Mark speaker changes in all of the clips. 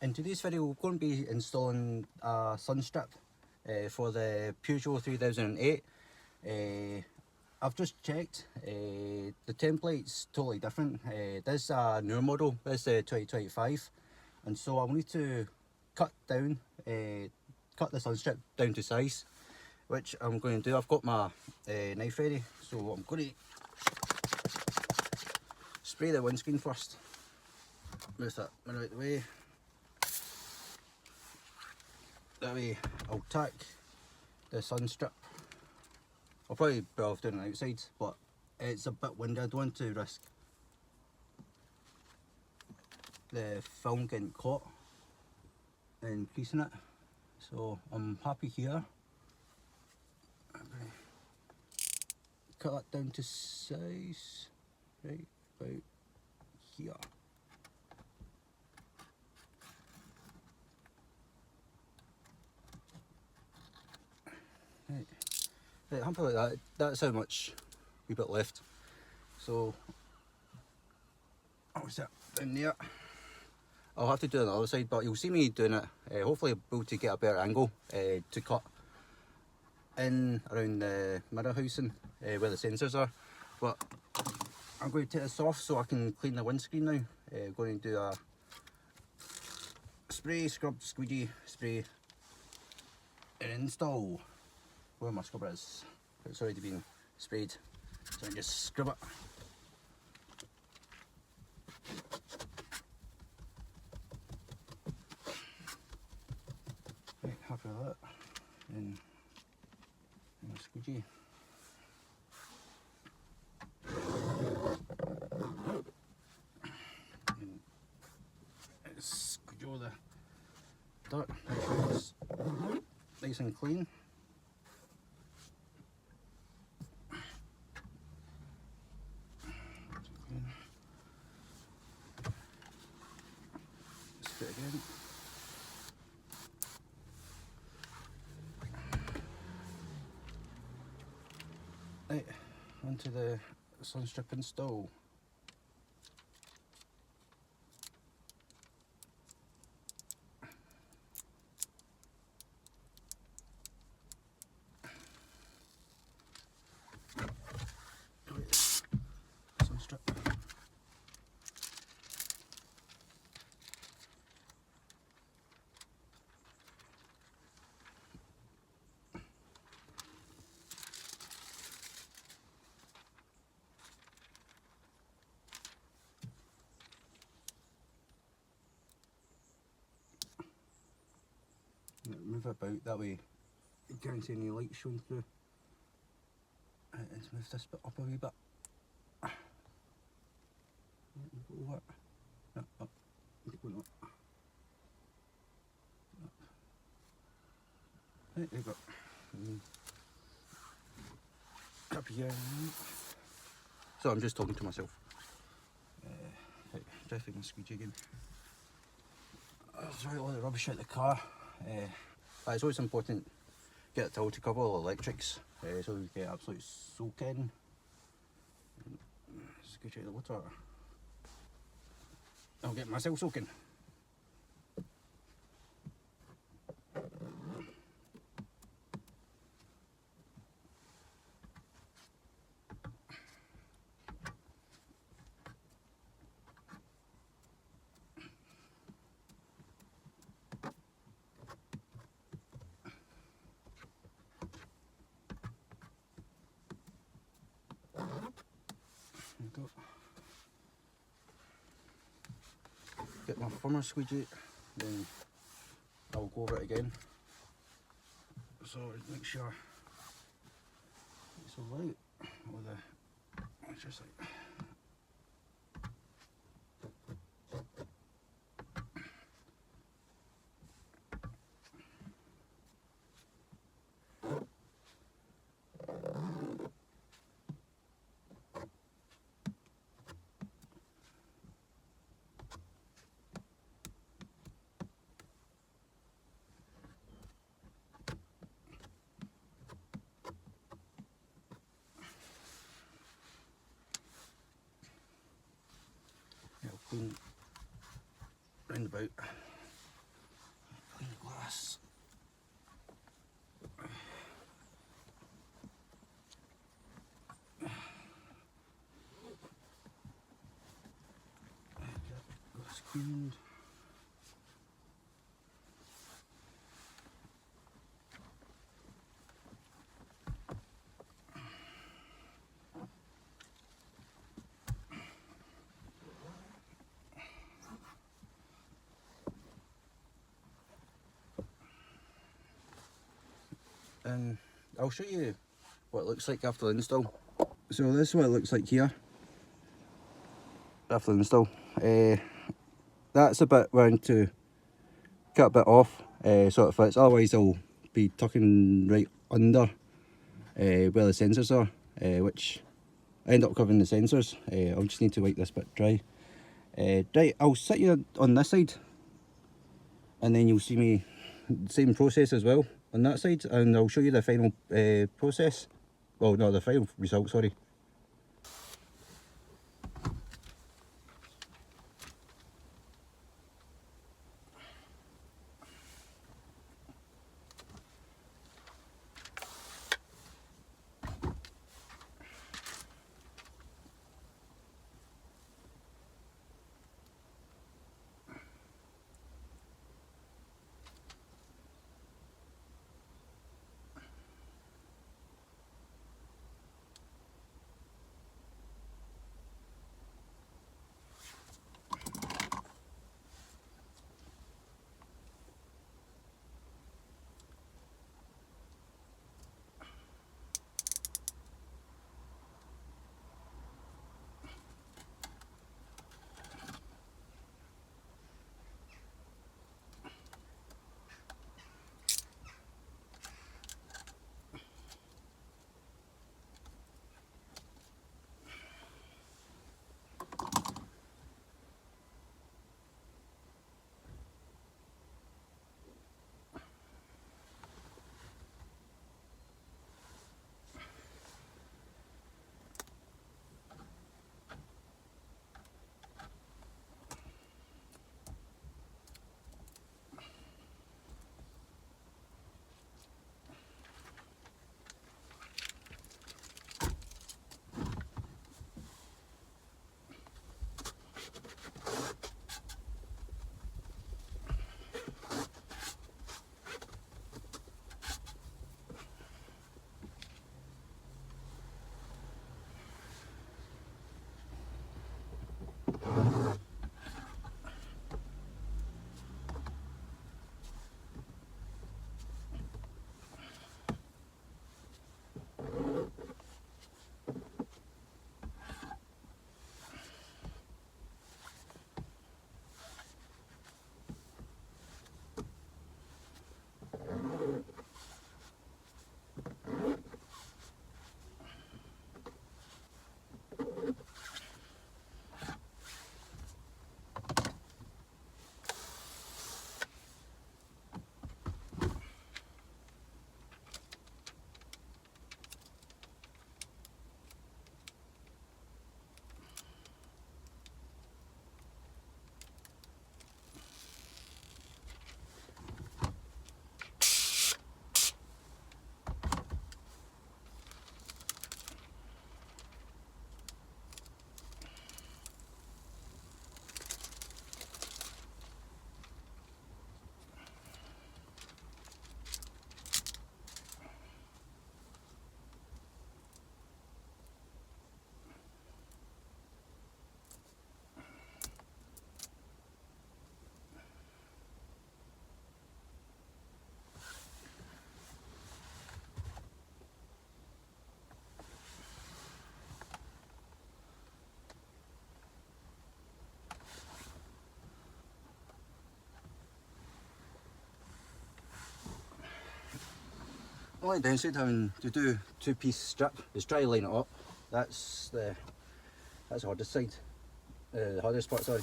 Speaker 1: In today's video we're going to be installing a Sunstrip for the Peugeot 3008. I've just checked, the template's totally different. This is a newer model, this is 2025, and so I'll need to cut the Sunstrip down to size, which I'm going to do. I've got my knife ready, so I'm going to spray the windscreen first. Move that one out of the way. That way I'll tack the Sunstrip. I'll probably be off doing it outside, but it's a bit windy. I don't want to risk the film getting caught and creasing it. So I'm happy here. I'm going to cut that down to size, right about here. Right, something like that. That's how much we've got left. So I'll set down there. I'll have to do it on the other side, but you'll see me doing it. Hopefully I'll be able to get a better angle to cut in around the mirror housing where the sensors are. But I'm going to take this off so I can clean the windscreen now. Going to do a spray, scrub, squeegee, spray, and install. Where my scrubber is, it's already been sprayed, so I just scrub it. Right, happy with that. And a squeegee. And squeegee all the dirt, make sure it's nice and clean. Again. Right, onto the Sunstrip install. Sunstrip. Move it about, that way you can't see any light showing through. Let's move this bit up a wee bit. Over. No, up. Keep going up. Right, there you go. Up here. So I'm just talking to myself. Right, driving and squeegee again. I'll throw all the rubbish out the car. But it's always important to get a towel to cover all the electrics, so you get absolute soak in. Scooch out the water. I'll get myself soaking. Go. Get my firmer squeegee, then I'll go over it again. So make sure it's all right with it's just like. Clean round about. cleaned. And I'll show you what it looks like after the install. So this is what it looks like here after the install. That's a bit round to cut a bit off so it fits, otherwise I'll be tucking right under where the sensors are, which I end up covering the sensors. I'll just need to wipe this bit dry. Right, I'll sit you on this side and then you'll see me same process as well on that side, and I'll show you the final process. Well, no, the final result, sorry. Only downside having to do two-piece strip is try to line it up. That's the hardest side, the hardest part, sorry.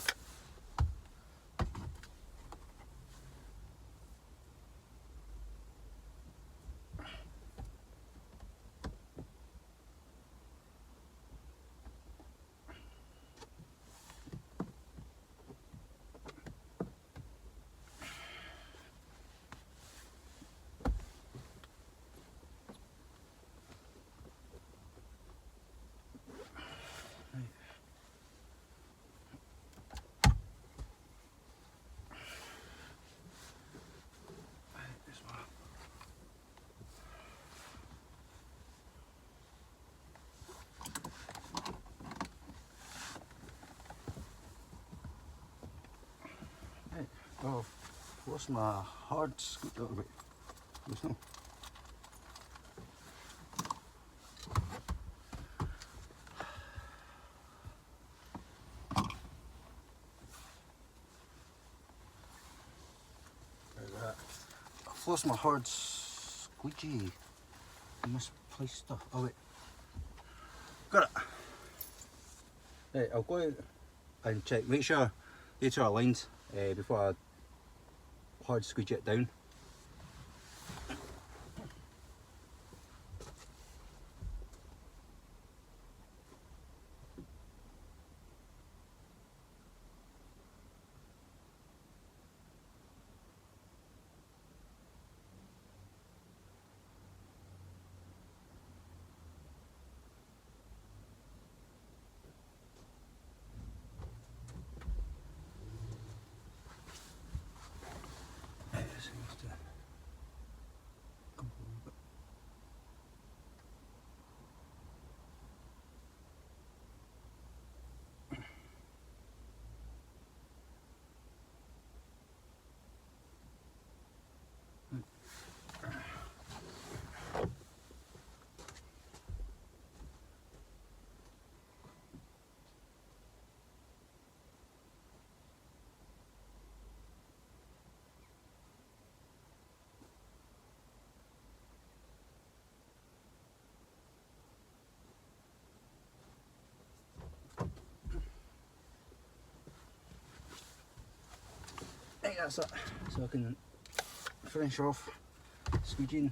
Speaker 1: Oh, what's my hard scoop? Oh, wait. There's no. There's that. I've lost my hard squeegee. Misplaced stuff. Oh, wait. Got it. Right, I'll go out and check. Make sure the two are aligned before I hard squeegee it down. Right, that's it. So I can finish off squeegeeing.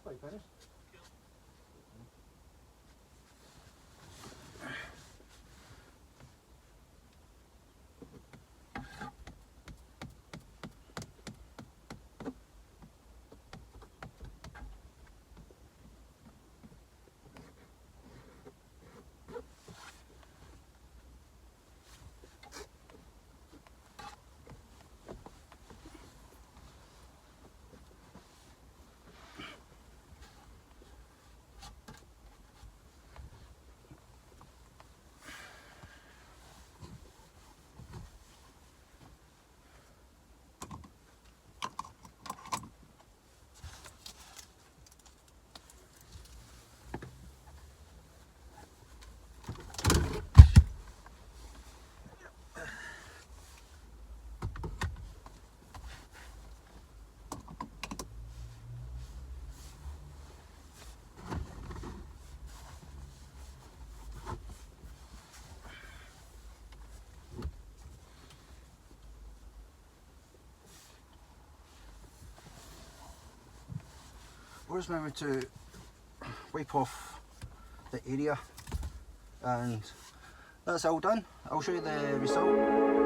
Speaker 1: Quite finished. Just remember to wipe off the area, and that's all done. I'll show you the result.